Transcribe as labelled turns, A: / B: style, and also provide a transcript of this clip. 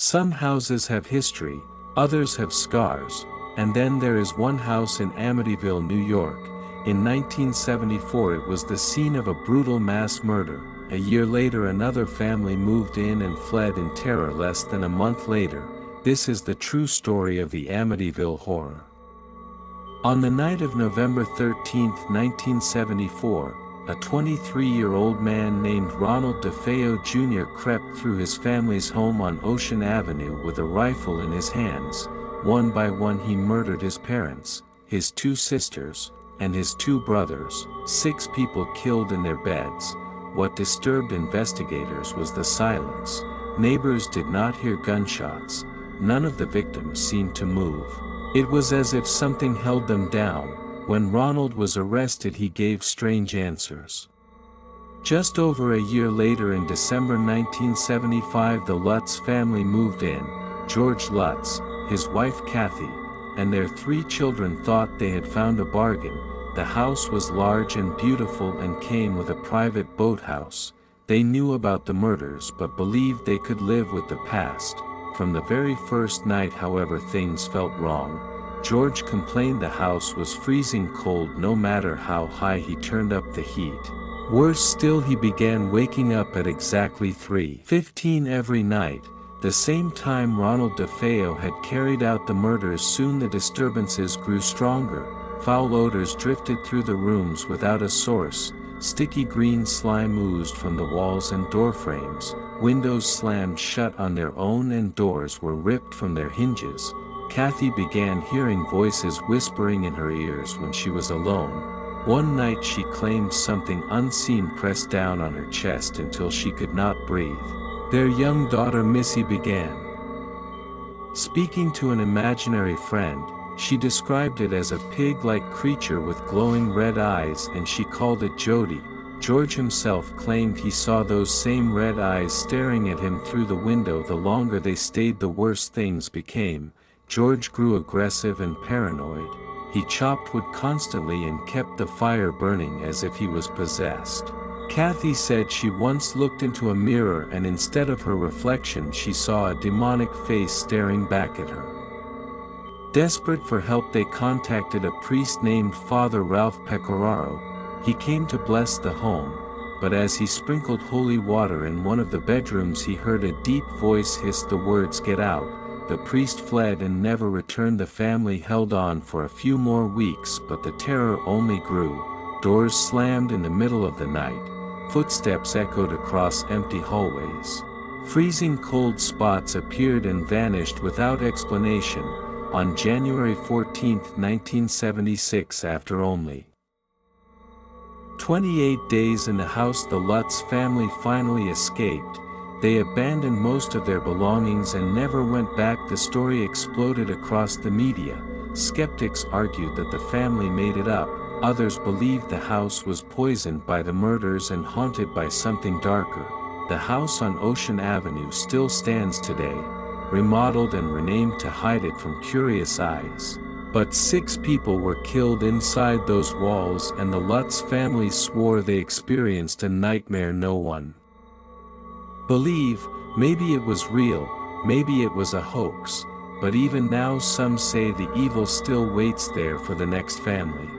A: Some houses have history, others have scars, and then there is one house in Amityville, New York. In 1974 it was the scene of a brutal mass murder. A year later another family moved in and fled in terror. Less than a month later, this is the true story of the Amityville Horror. On the night of November 13, 1974, a 23-year-old man named Ronald DeFeo Jr. crept through his family's home on Ocean Avenue with a rifle in his hands. One by one he murdered his parents, his 2 sisters, and his 2 brothers, 6 people killed in their beds. What disturbed investigators was the silence. Neighbors did not hear gunshots. None of the victims seemed to move. It was as if something held them down. When Ronald was arrested he gave strange answers. Just over a year later in December 1975 the Lutz family moved in. George Lutz, his wife Kathy, and their 3 children thought they had found a bargain. The house was large and beautiful and came with a private boathouse. They knew about the murders but believed they could live with the past. From the very first night, however, things felt wrong. George complained the house was freezing cold no matter how high he turned up the heat. Worse still, he began waking up at exactly 3:15 every night, the same time Ronald DeFeo had carried out the murders. Soon the disturbances grew stronger. Foul odors drifted through the rooms without a source. Sticky green slime oozed from the walls and doorframes. Windows slammed shut on their own and doors were ripped from their hinges. Kathy began hearing voices whispering in her ears when she was alone. One night she claimed something unseen pressed down on her chest until she could not breathe. Their young daughter Missy began speaking to an imaginary friend. She described it as a pig-like creature with glowing red eyes and she called it Jody. George himself claimed he saw those same red eyes staring at him through the window. The longer they stayed, the worse things became. George grew aggressive and paranoid. He chopped wood constantly and kept the fire burning as if he was possessed. Kathy said she once looked into a mirror and instead of her reflection she saw a demonic face staring back at her. Desperate for help they contacted a priest named Father Ralph Pecoraro. He came to bless the home, but as he sprinkled holy water in one of the bedrooms he heard a deep voice hiss the words, "Get out." The priest fled and never returned. The family held on for a few more weeks but the terror only grew. Doors slammed in the middle of the night. Footsteps echoed across empty hallways. Freezing cold spots appeared and vanished without explanation. On January 14, 1976, after only 28 days in the house, the Lutz family finally escaped. They abandoned most of their belongings and never went back. The story exploded across the media. Skeptics argued that the family made it up. Others believed the house was poisoned by the murders and haunted by something darker. The house on Ocean Avenue still stands today, remodeled and renamed to hide it from curious eyes. But 6 people were killed inside those walls and the Lutz family swore they experienced a nightmare no one believed. Maybe it was real, maybe it was a hoax, but even now some say the evil still waits there for the next family.